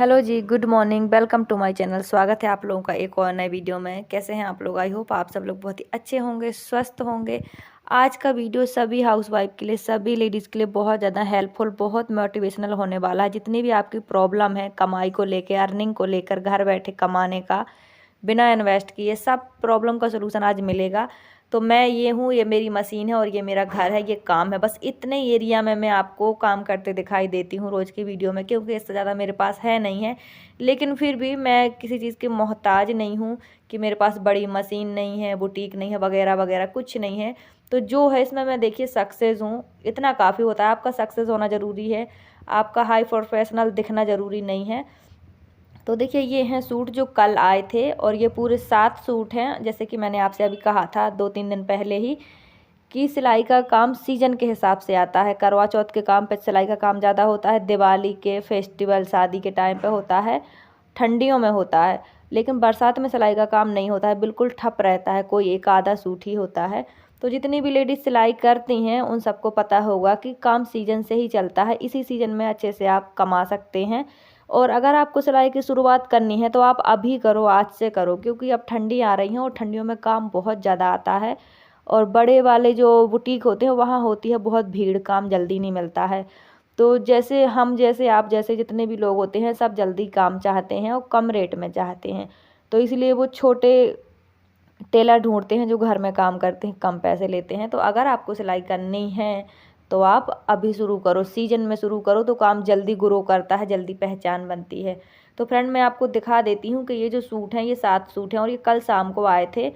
Hello जी, good morning. Welcome to my channel. स्वागत है आप लोगों का एक और नए वीडियो में। कैसे हैं आप लोग? आई होप आप सब लोग बहुत ही अच्छे होंगे, स्वस्थ होंगे। आज का वीडियो सभी हाउसवाइफ के लिए, सभी लेडीज़ के लिए बहुत ज़्यादा हेल्पफुल, बहुत मोटिवेशनल होने वाला है। जितनी भी आपकी प्रॉब्लम है कमाई को लेकर, अर्निंग को लेकर, घर बैठे कमाने का बिना इन्वेस्ट किए, सब प्रॉब्लम का सोल्यूशन आज मिलेगा। तो मैं ये हूँ, ये मेरी मशीन है और ये मेरा घर है, ये काम है। बस इतने एरिया में मैं आपको काम करते दिखाई देती हूँ रोज़ की वीडियो में, क्योंकि इससे ज़्यादा मेरे पास है नहीं है। लेकिन फिर भी मैं किसी चीज़ की मोहताज नहीं हूँ कि मेरे पास बड़ी मशीन नहीं है, बुटीक नहीं है, वगैरह वगैरह कुछ नहीं है। तो जो है इसमें मैं देखिए सक्सेस हूँ, इतना काफ़ी होता है। आपका सक्सेस होना ज़रूरी है, आपका हाई प्रोफेशनल दिखना ज़रूरी नहीं है। तो देखिए ये हैं सूट जो कल आए थे और ये पूरे 7 सूट हैं। जैसे कि मैंने आपसे अभी कहा था 2-3 दिन पहले ही कि सिलाई का काम सीजन के हिसाब से आता है। करवा चौथ के काम पे सिलाई का काम ज़्यादा होता है, दिवाली के फेस्टिवल शादी के टाइम पे होता है, ठंडियों में होता है। लेकिन बरसात में सिलाई का काम नहीं होता है, बिल्कुल ठप रहता है, कोई एक आधा सूट ही होता है। तो जितनी भी लेडीज़ सिलाई करती हैं उन सबको पता होगा कि काम सीजन से ही चलता है। इसी सीजन में अच्छे से आप कमा सकते हैं। और अगर आपको सिलाई की शुरुआत करनी है तो आप अभी करो, आज से करो, क्योंकि अब ठंडी आ रही हैं और ठंडियों में काम बहुत ज़्यादा आता है। और बड़े वाले जो बुटीक होते हैं वहाँ होती है बहुत भीड़, काम जल्दी नहीं मिलता है। तो जैसे हम जैसे आप जैसे जितने भी लोग होते हैं सब जल्दी काम चाहते हैं और कम रेट में चाहते हैं। तो इसलिए वो छोटे टेलर ढूंढते हैं जो घर में काम करते हैं, कम पैसे लेते हैं। तो अगर आपको सिलाई करनी है तो आप अभी शुरू करो, सीजन में शुरू करो, तो काम जल्दी ग्रो करता है, जल्दी पहचान बनती है। तो फ्रेंड मैं आपको दिखा देती हूँ कि ये जो सूट हैं ये 7 सूट हैं और ये कल शाम को आए थे।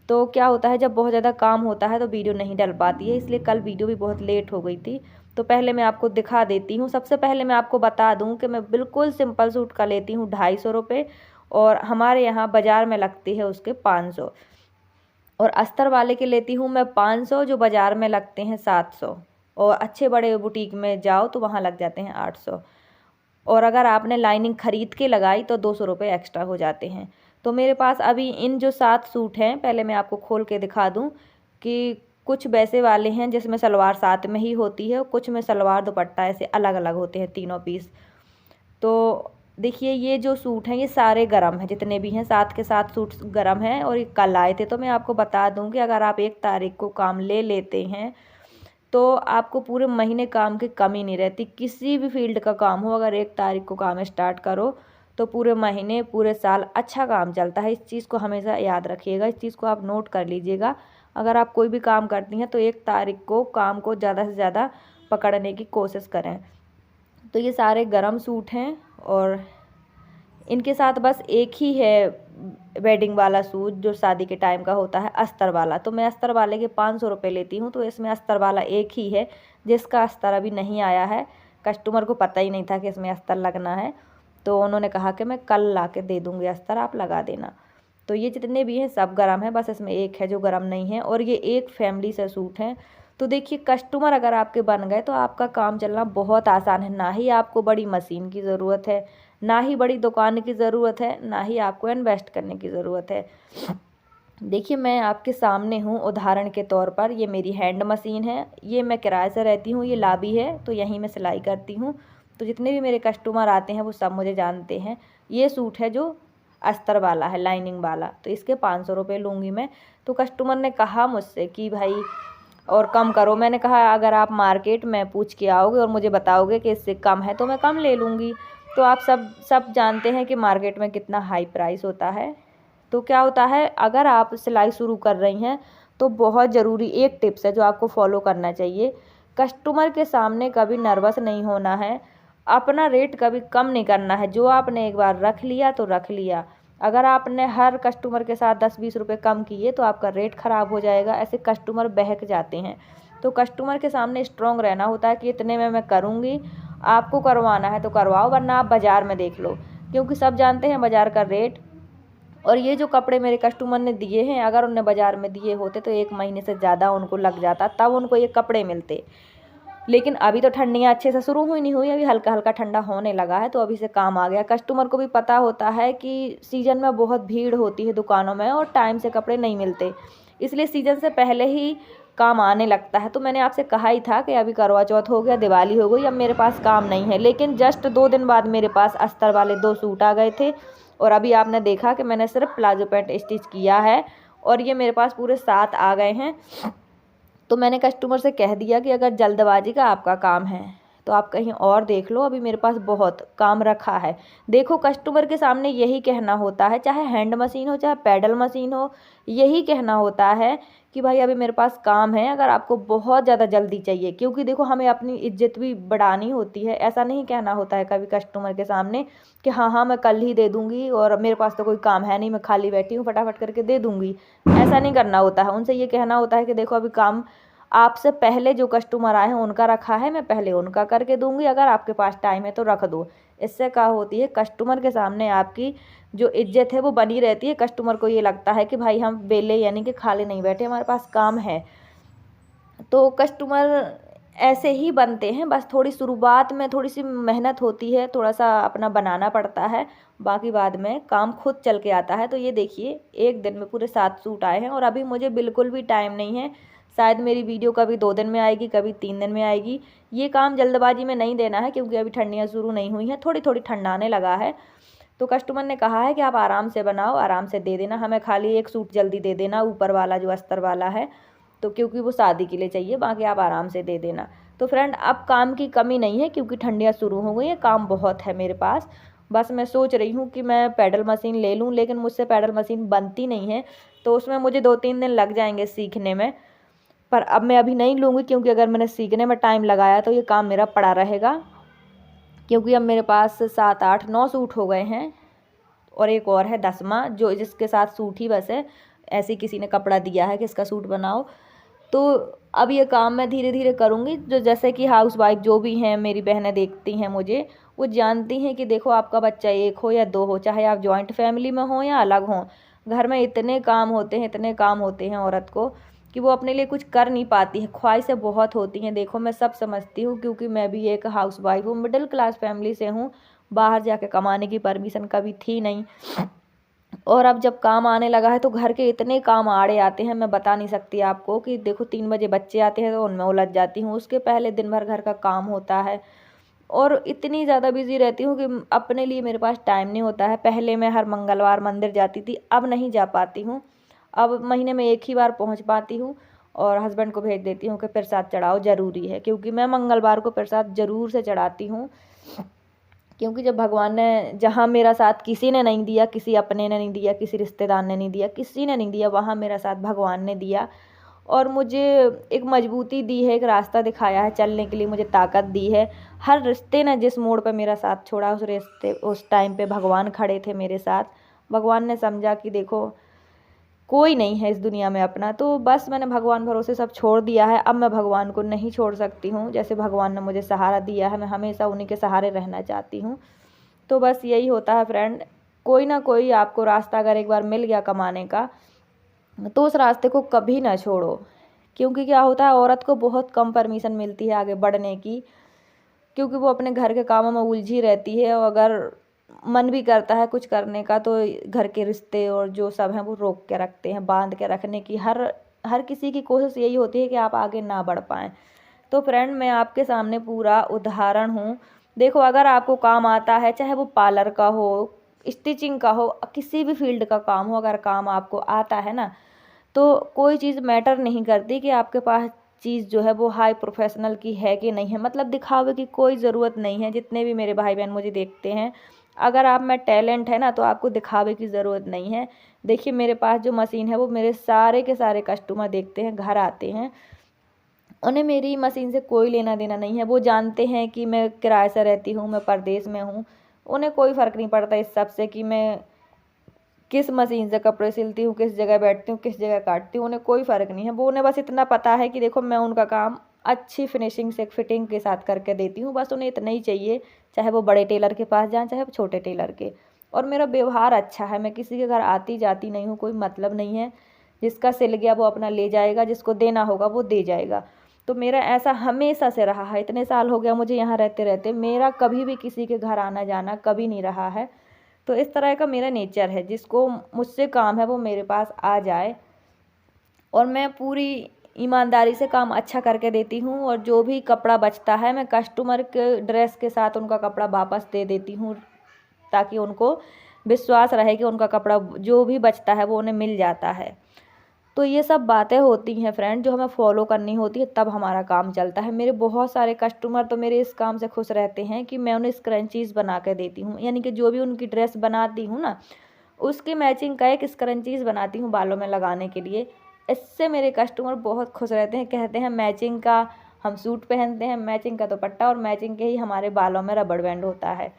तो क्या होता है जब बहुत ज़्यादा काम होता है तो वीडियो नहीं डल पाती है, इसलिए कल वीडियो भी बहुत लेट हो गई थी। तो पहले मैं आपको दिखा देती हूँ। सबसे पहले मैं आपको बता दूँ कि मैं बिल्कुल सिंपल सूट का लेती हूँ 250 रुपये और हमारे यहाँ बाज़ार में लगती है उसके 500। और अस्तर वाले के लेती हूँ मैं 500, जो बाज़ार में लगते हैं 700। और अच्छे बड़े बुटीक में जाओ तो वहाँ लग जाते हैं 800। और अगर आपने लाइनिंग ख़रीद के लगाई तो 200 रुपये एक्स्ट्रा हो जाते हैं। तो मेरे पास अभी इन जो 7 सूट हैं, पहले मैं आपको खोल के दिखा दूँ कि कुछ वैसे वाले हैं जिसमें सलवार साथ में ही होती है और कुछ में सलवार दुपट्टा ऐसे अलग अलग होते हैं, तीनों पीस। तो देखिए ये जो सूट हैं ये सारे गरम हैं, जितने भी हैं 7 के 7 सूट गरम हैं और ये कल आए थे। तो मैं आपको बता दूं कि अगर आप 1 तारीख को काम ले लेते हैं तो आपको पूरे महीने काम की कमी नहीं रहती। किसी भी फील्ड का काम हो, अगर 1 तारीख को काम स्टार्ट करो तो पूरे महीने, पूरे साल अच्छा काम चलता है। इस चीज़ को हमेशा याद रखिएगा, इस चीज़ को आप नोट कर लीजिएगा। अगर आप कोई भी काम करती हैं तो 1 तारीख को काम को ज़्यादा से ज़्यादा पकड़ने की कोशिश करें। तो ये सारे गरम सूट हैं और इनके साथ बस एक ही है वेडिंग वाला सूट जो शादी के टाइम का होता है, अस्तर वाला। तो मैं अस्तर वाले के 500 रुपये लेती हूँ। तो इसमें अस्तर वाला एक ही है, जिसका अस्तर अभी नहीं आया है। कस्टमर को पता ही नहीं था कि इसमें अस्तर लगना है, तो उन्होंने कहा कि मैं कल ला के दे दूँगी अस्तर, आप लगा देना। तो ये जितने भी हैं सब गरम है, बस इसमें एक है जो गरम नहीं है। और ये एक फैमिली से सूट हैं। तो देखिए कस्टमर अगर आपके बन गए तो आपका काम चलना बहुत आसान है। ना ही आपको बड़ी मशीन की ज़रूरत है, ना ही बड़ी दुकान की ज़रूरत है, ना ही आपको इन्वेस्ट करने की ज़रूरत है। देखिए मैं आपके सामने हूँ, उदाहरण के तौर पर ये मेरी हैंड मशीन है, ये मैं किराए से रहती हूँ, ये लाबी है, तो यहीं मैं सिलाई करती हूँ। तो जितने भी मेरे कस्टमर आते हैं वो सब मुझे जानते हैं। ये सूट है जो अस्तर वाला है, लाइनिंग वाला, तो इसके 500 रुपये लूँगी मैं। तो कस्टमर ने कहा मुझसे कि भाई और कम करो। मैंने कहा अगर आप मार्केट में पूछ के आओगे और मुझे बताओगे कि इससे कम है तो मैं कम ले लूँगी। तो आप सब जानते हैं कि मार्केट में कितना हाई प्राइस होता है। तो क्या होता है, अगर आप सिलाई शुरू कर रही हैं तो बहुत ज़रूरी एक टिप्स है जो आपको फॉलो करना चाहिए। कस्टमर के सामने कभी नर्वस नहीं होना है, अपना रेट कभी कम नहीं करना है। जो आपने एक बार रख लिया तो रख लिया। अगर आपने हर कस्टमर के साथ 10-20 रुपये कम किए तो आपका रेट ख़राब हो जाएगा, ऐसे कस्टमर बहक जाते हैं। तो कस्टमर के सामने स्ट्रॉन्ग रहना होता है कि इतने में मैं करूँगी, आपको करवाना है तो करवाओ, वरना आप बाज़ार में देख लो, क्योंकि सब जानते हैं बाज़ार का रेट। और ये जो कपड़े मेरे कस्टमर ने दिए हैं, अगर उन्हें बाज़ार में दिए होते तो 1 महीने से ज़्यादा उनको लग जाता, तब उनको ये कपड़े मिलते। लेकिन अभी तो ठंडियाँ अच्छे से शुरू हुई नहीं हुई, अभी हल्का हल्का ठंडा होने लगा है, तो अभी से काम आ गया। कस्टमर को भी पता होता है कि सीज़न में बहुत भीड़ होती है दुकानों में और टाइम से कपड़े नहीं मिलते, इसलिए सीज़न से पहले ही काम आने लगता है। तो मैंने आपसे कहा ही था कि अभी करवा चौथ हो गया, दिवाली हो गई, अब मेरे पास काम नहीं है। लेकिन जस्ट 2 दिन बाद मेरे पास अस्तर वाले 2 सूट आ गए थे और अभी आपने देखा कि मैंने सिर्फ प्लाजो पैंट स्टिच किया है और ये मेरे पास पूरे 7 आ गए हैं। तो मैंने कस्टमर से कह दिया कि अगर जल्दबाजी का आपका काम है तो आप कहीं और देख लो, अभी मेरे पास बहुत काम रखा है। देखो कस्टमर के सामने यही कहना होता है, चाहे हैंड मशीन हो चाहे पैडल मशीन हो, यही कहना होता है कि भाई अभी मेरे पास काम है, अगर आपको बहुत ज़्यादा जल्दी चाहिए। क्योंकि देखो हमें अपनी इज्जत भी बढ़ानी होती है, ऐसा नहीं कहना होता है कभी कस्टमर के सामने कि हाँ हाँ मैं कल ही दे दूँगी और मेरे पास तो कोई काम है नहीं, मैं खाली बैठी हूँ, फटाफट करके दे दूँगी। ऐसा नहीं करना होता है, उनसे ये कहना होता है कि देखो अभी काम आपसे पहले जो कस्टमर आए हैं उनका रखा है, मैं पहले उनका करके दूंगी, अगर आपके पास टाइम है तो रख दो। इससे क्या होती है, कस्टमर के सामने आपकी जो इज्जत है वो बनी रहती है। कस्टमर को ये लगता है कि भाई हम बेले यानी कि खाली नहीं बैठे, हमारे पास काम है। तो कस्टमर ऐसे ही बनते हैं, बस थोड़ी शुरुआत में थोड़ी सी मेहनत होती है, थोड़ा सा अपना बनाना पड़ता है, बाकी बाद में काम खुद चल के आता है। तो ये देखिए एक दिन में पूरे 7 सूट आए हैं और अभी मुझे बिल्कुल भी टाइम नहीं है। शायद मेरी वीडियो कभी 2 दिन में आएगी, कभी 3 दिन में आएगी। ये काम जल्दबाजी में नहीं देना है क्योंकि अभी ठंडियाँ शुरू नहीं हुई हैं, थोड़ी थोड़ी ठंडा आने लगा है। तो कस्टमर ने कहा है कि आप आराम से बनाओ, आराम से दे देना, हमें खाली एक सूट जल्दी दे देना, ऊपर वाला जो अस्तर वाला है, तो क्योंकि वो शादी के लिए चाहिए, बाकी आप आराम से दे देना। तो फ्रेंड अब काम की कमी नहीं है क्योंकि ठंडियाँ शुरू हो गई हैं, काम बहुत है मेरे पास। बस मैं सोच रही हूँ कि मैं पैडल मशीन ले लूँ, लेकिन मुझसे पैडल मशीन बनती नहीं है, तो उसमें मुझे 2-3 दिन लग जाएंगे सीखने में। पर अब मैं अभी नहीं लूँगी क्योंकि अगर मैंने सीखने में टाइम लगाया तो ये काम मेरा पड़ा रहेगा। क्योंकि अब मेरे पास 7, 8, 9 सूट हो गए हैं और एक और है 10वां जो जिसके साथ सूट ही बस है। ऐसे किसी ने कपड़ा दिया है कि इसका सूट बनाओ। तो अब ये काम मैं धीरे धीरे करूँगी। जो जैसे कि हाउस वाइफ जो भी हैं मेरी बहनें देखती हैं मुझे, वो जानती हैं कि देखो आपका बच्चा 1 हो या 2 हो, चाहे आप जॉइंट फैमिली में हो या अलग हों, घर में इतने काम होते हैं, इतने काम होते हैं औरत को कि वो अपने लिए कुछ कर नहीं पाती है। ख्वाहिशें बहुत होती हैं। देखो मैं सब समझती हूँ क्योंकि मैं भी एक हाउस वाइफ हूँ, मिडिल क्लास फैमिली से हूँ, बाहर जाके कमाने की परमिशन कभी थी नहीं। और अब जब काम आने लगा है तो घर के इतने काम आड़े आते हैं, मैं बता नहीं सकती आपको। कि देखो 3 बजे बच्चे आते हैं तो उनमें उलझ जाती हूँ, उसके पहले दिन भर घर का काम होता है और इतनी ज़्यादा बिजी रहती हूँ कि अपने लिए मेरे पास टाइम नहीं होता है। पहले मैं हर मंगलवार मंदिर जाती थी, अब नहीं जा पाती हूँ। अब महीने में 1 ही बार पहुँच पाती हूँ और हस्बैंड को भेज देती हूँ कि प्रसाद चढ़ाओ, ज़रूरी है, क्योंकि मैं मंगलवार को प्रसाद ज़रूर से चढ़ाती हूँ। क्योंकि जब भगवान ने जहाँ मेरा साथ किसी ने नहीं दिया, किसी अपने ने नहीं दिया, किसी रिश्तेदार ने नहीं दिया, किसी ने नहीं दिया, वहाँ मेरा साथ भगवान ने दिया और मुझे एक मजबूती दी है, एक रास्ता दिखाया है चलने के लिए, मुझे ताकत दी है। हर रिश्ते ने जिस मोड़ पर मेरा साथ छोड़ा, उस रिश्ते उस टाइम पे भगवान खड़े थे मेरे साथ। भगवान ने समझा कि देखो कोई नहीं है इस दुनिया में अपना, तो बस मैंने भगवान भरोसे सब छोड़ दिया है। अब मैं भगवान को नहीं छोड़ सकती हूँ। जैसे भगवान ने मुझे सहारा दिया है, मैं हमेशा उन्हीं के सहारे रहना चाहती हूँ। तो बस यही होता है फ्रेंड, कोई ना कोई आपको रास्ता अगर एक बार मिल गया कमाने का तो उस रास्ते को कभी ना छोड़ो। क्योंकि क्या होता है, औरत को बहुत कम परमिशन मिलती है आगे बढ़ने की, क्योंकि वो अपने घर के कामों में उलझी रहती है और अगर मन भी करता है कुछ करने का तो घर के रिश्ते और जो सब हैं वो रोक के रखते हैं, बांध के रखने की हर हर किसी की कोशिश यही होती है कि आप आगे ना बढ़ पाएँ। तो फ्रेंड मैं आपके सामने पूरा उदाहरण हूँ। देखो अगर आपको काम आता है, चाहे वो पार्लर का हो, स्टिचिंग का हो, किसी भी फील्ड का काम हो, अगर काम आपको आता है ना, तो कोई चीज़ मैटर नहीं करती कि आपके पास चीज़ जो है वो हाई प्रोफेशनल की है कि नहीं है। मतलब दिखावे की कोई ज़रूरत नहीं है। जितने भी मेरे भाई बहन मुझे देखते हैं, अगर आप में टैलेंट है ना तो आपको दिखावे की ज़रूरत नहीं है। देखिए मेरे पास जो मशीन है वो मेरे सारे के सारे कस्टमर देखते हैं, घर आते हैं, उन्हें मेरी मशीन से कोई लेना देना नहीं है। वो जानते हैं कि मैं किराए से रहती हूँ, मैं परदेश में हूँ, उन्हें कोई फ़र्क नहीं पड़ता इस सब से कि मैं किस मशीन से कपड़े सिलती हूँ, किस जगह बैठती हूँ, किस जगह काटती हूँ, उन्हें कोई फ़र्क नहीं है। वो उन्हें बस इतना पता है कि देखो मैं उनका काम अच्छी फिनिशिंग से फिटिंग के साथ करके देती हूँ, बस उन्हें इतना ही चाहिए। चाहे वो बड़े टेलर के पास जाएँ, चाहे वो छोटे टेलर के। और मेरा व्यवहार अच्छा है, मैं किसी के घर आती जाती नहीं हूँ, कोई मतलब नहीं है। जिसका सिल गया वो अपना ले जाएगा, जिसको देना होगा वो दे जाएगा। तो मेरा ऐसा हमेशा से रहा है, इतने साल हो गया मुझे यहाँ रहते रहते, मेरा कभी भी किसी के घर आना जाना कभी नहीं रहा है। तो इस तरह का मेरा नेचर है, जिसको मुझसे काम है वो मेरे पास आ जाए। और मैं पूरी ईमानदारी से काम अच्छा करके देती हूँ। और जो भी कपड़ा बचता है मैं कस्टमर के ड्रेस के साथ उनका कपड़ा वापस दे देती हूँ, ताकि उनको विश्वास रहे कि उनका कपड़ा जो भी बचता है वो उन्हें मिल जाता है। तो ये सब बातें होती हैं फ्रेंड, जो हमें फॉलो करनी होती है, तब हमारा काम चलता है। मेरे बहुत सारे कस्टमर तो मेरे इस काम से खुश रहते हैं कि मैं उन्हें स्क्रंचीज़ बना के देती हूँ, यानी कि जो भी उनकी ड्रेस बनाती हूँ ना, उसकी मैचिंग का एक स्क्रंचीज़ बनाती हूँ बालों में लगाने के लिए। इससे मेरे कस्टमर बहुत खुश रहते हैं, कहते हैं मैचिंग का हम सूट पहनते हैं, मैचिंग का दुपट्टा, और मैचिंग के ही हमारे बालों में रबड़ बैंड होता है।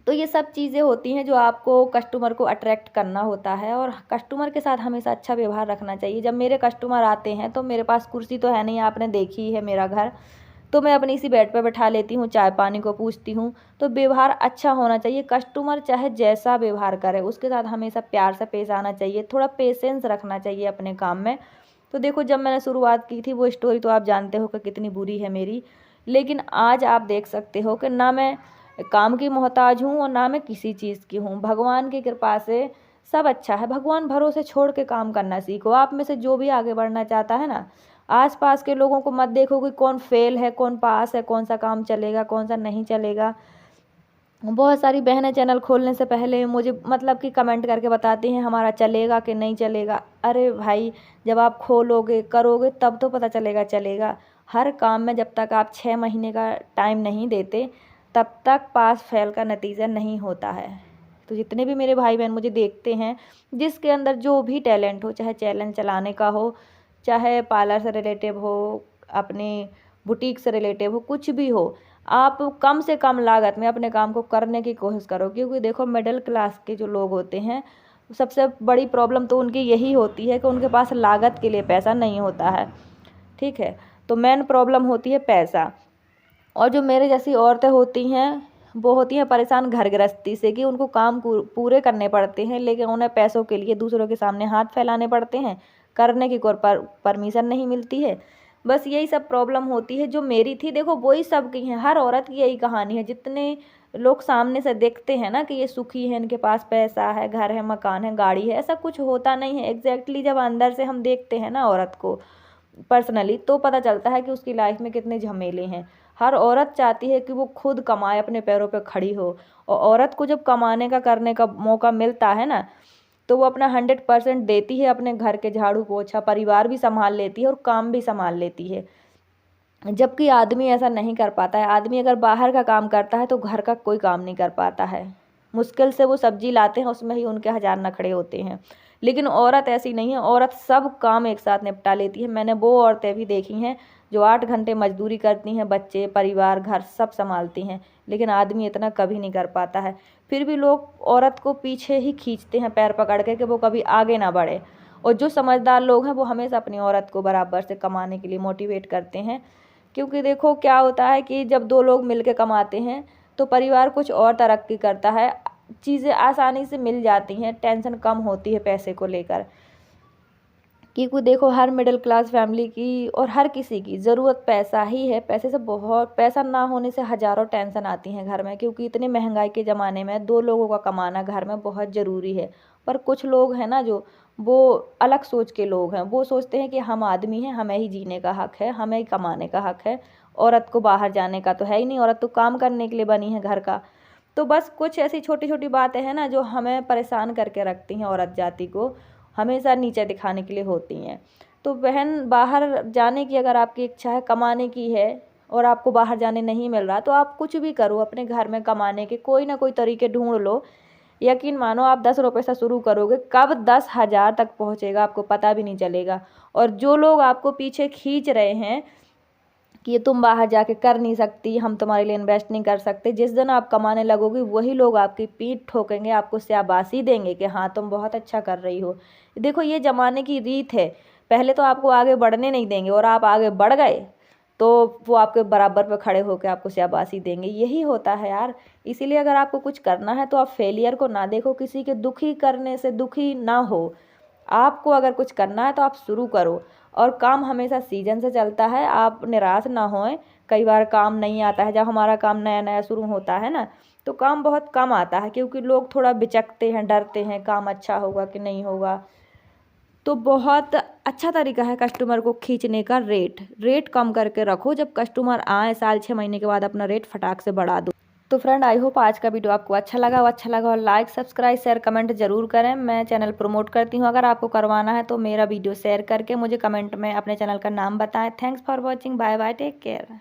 तो ये सब चीज़ें होती हैं जो आपको कस्टमर को अट्रैक्ट करना होता है, और कस्टमर के साथ हमेशा अच्छा व्यवहार रखना चाहिए। जब मेरे कस्टमर आते हैं तो मेरे पास कुर्सी तो है नहीं, आपने देखी है मेरा घर, तो मैं अपनी इसी बेड पे बैठा लेती हूँ, चाय पानी को पूछती हूँ। तो व्यवहार अच्छा होना चाहिए, कस्टमर चाहे जैसा व्यवहार करे उसके साथ हमेशा प्यार से पेश आना चाहिए, थोड़ा पेशेंस रखना चाहिए अपने काम में। तो देखो, जब मैंने शुरुआत की थी वो स्टोरी तो आप जानते हो कि कितनी बुरी है मेरी, लेकिन आज आप देख सकते हो कि ना मैं काम की मोहताज हूँ और ना मैं किसी चीज़ की हूँ। भगवान की कृपा से सब अच्छा है। भगवान भरोसे छोड़ के काम करना सीखो। आप में से जो भी आगे बढ़ना चाहता है ना, आसपास के लोगों को मत देखो कि कौन फेल है, कौन पास है, कौन सा काम चलेगा, कौन सा नहीं चलेगा। बहुत सारी बहनें चैनल खोलने से पहले मुझे मतलब कि कमेंट करके बताती हैं हमारा चलेगा कि नहीं चलेगा। अरे भाई, जब आप खोलोगे करोगे तब तो पता चलेगा चलेगा। हर काम में जब तक आप 6 महीने का टाइम नहीं देते तब तक पास फेल का नतीजा नहीं होता है। तो जितने भी मेरे भाई बहन मुझे देखते हैं, जिसके अंदर जो भी टैलेंट हो, चाहे चैलेंज चलाने का हो, चाहे पार्लर से रिलेटिव हो, अपनी बुटीक से रिलेटिव हो, कुछ भी हो, आप कम से कम लागत में अपने काम को करने की कोशिश करो। क्योंकि देखो, मिडिल क्लास के जो लोग होते हैं, सबसे बड़ी प्रॉब्लम तो उनकी यही होती है कि उनके पास लागत के लिए पैसा नहीं होता है। ठीक है, तो मेन प्रॉब्लम होती है पैसा। और जो मेरे जैसी औरतें होती हैं वो होती हैं परेशान घर गृहस्थी से, कि उनको काम पूरे करने पड़ते हैं, लेकिन उन्हें पैसों के लिए दूसरों के सामने हाथ फैलाने पड़ते हैं, करने की कोई परमिशन नहीं मिलती है। बस यही सब प्रॉब्लम होती है जो मेरी थी। देखो, वही सब की है, हर औरत की यही कहानी है। जितने लोग सामने से देखते हैं ना कि ये सुखी है, इनके पास पैसा है, घर है, मकान है, गाड़ी है, ऐसा कुछ होता नहीं है। एग्जैक्टली जब अंदर से हम देखते हैं ना औरत को पर्सनली, तो पता चलता है कि उसकी लाइफ में कितने झमेले हैं। हर औरत चाहती है कि वो खुद कमाए, अपने पैरों पे खड़ी हो। और औरत को जब कमाने का करने का मौका मिलता है ना, तो वो अपना 100% देती है, अपने घर के झाड़ू पोछा, परिवार भी संभाल लेती है और काम भी संभाल लेती है। जबकि आदमी ऐसा नहीं कर पाता है। आदमी अगर बाहर का काम करता है तो घर का कोई काम नहीं कर पाता है। मुश्किल से वो सब्जी लाते हैं, उसमें ही उनके 1000 नखड़े होते हैं। लेकिन औरत ऐसी नहीं है, औरत सब काम एक साथ निपटा लेती है। मैंने वो औरतें भी देखी हैं जो 8 घंटे मजदूरी करती हैं, बच्चे, परिवार, घर सब संभालती हैं, लेकिन आदमी इतना कभी नहीं कर पाता है। फिर भी लोग औरत को पीछे ही खींचते हैं पैर पकड़ के कि वो कभी आगे ना बढ़े। और जो समझदार लोग हैं वो हमेशा अपनी औरत को बराबर से कमाने के लिए मोटिवेट करते हैं। क्योंकि देखो, क्या होता है कि जब 2 लोग मिलकर कमाते हैं तो परिवार कुछ और तरक्की करता है, चीज़ें आसानी से मिल जाती हैं, टेंशन कम होती है पैसे को लेकर। क्योंकि देखो, हर मिडिल क्लास फैमिली की और हर किसी की ज़रूरत पैसा ही है। पैसे से बहुत, पैसा ना होने से हज़ारों टेंशन आती हैं घर में, क्योंकि इतने महंगाई के ज़माने में 2 लोगों का कमाना घर में बहुत ज़रूरी है। पर कुछ लोग हैं ना, जो वो अलग सोच के लोग हैं, वो सोचते हैं कि हम आदमी हैं, हमें ही जीने का हक है, हमें ही कमाने का हक है, औरत को बाहर जाने का तो है ही नहीं, औरत तो काम करने के लिए बनी है घर का। तो बस कुछ ऐसी छोटी छोटी बातें हैं ना जो हमें परेशान करके रखती हैं, औरत जाति को हमेशा नीचे दिखाने के लिए होती हैं। तो बहन, बाहर जाने की अगर आपकी इच्छा है, कमाने की है, और आपको बाहर जाने नहीं मिल रहा, तो आप कुछ भी करो, अपने घर में कमाने के कोई ना कोई तरीके ढूंढ लो। यकीन मानो, आप 10 रुपये से शुरू करोगे, कब 10,000 तक पहुंचेगा आपको पता भी नहीं चलेगा। और जो लोग आपको पीछे खींच रहे हैं कि ये तुम बाहर जाके कर नहीं सकती, हम तुम्हारे लिए इन्वेस्ट नहीं कर सकते, जिस दिन आप कमाने लगोगे वही लोग आपकी पीठ ठोकेंगे, आपको शाबाशी देंगे कि हाँ तुम बहुत अच्छा कर रही हो। देखो, ये ज़माने की रीत है। पहले तो आपको आगे बढ़ने नहीं देंगे, और आप आगे बढ़ गए तो वो आपके बराबर पे खड़े होकर आपको शाबाशी देंगे। यही होता है यार। इसीलिए अगर आपको कुछ करना है तो आप फेलियर को ना देखो, किसी के दुखी करने से दुखी ना हो। आपको अगर कुछ करना है तो आप शुरू करो। और काम हमेशा सीजन से चलता है, आप निराश ना होएं। कई बार काम नहीं आता है, जब हमारा काम नया नया शुरू होता है ना, तो काम बहुत कम आता है, क्योंकि लोग थोड़ा बिचकते हैं, डरते हैं काम अच्छा होगा कि नहीं होगा। तो बहुत अच्छा तरीका है कस्टमर को खींचने का। रेट कम करके रखो, जब कस्टमर आए साल 6 महीने के बाद अपना रेट फटाक से बढ़ा दो। तो फ्रेंड, आई होप आज का वीडियो आपको अच्छा लगा और लाइक सब्सक्राइब शेयर कमेंट जरूर करें। मैं चैनल प्रमोट करती हूँ, अगर आपको करवाना है तो मेरा वीडियो शेयर करके मुझे कमेंट में अपने चैनल का नाम बताएं। Thanks for watching, bye bye, take care.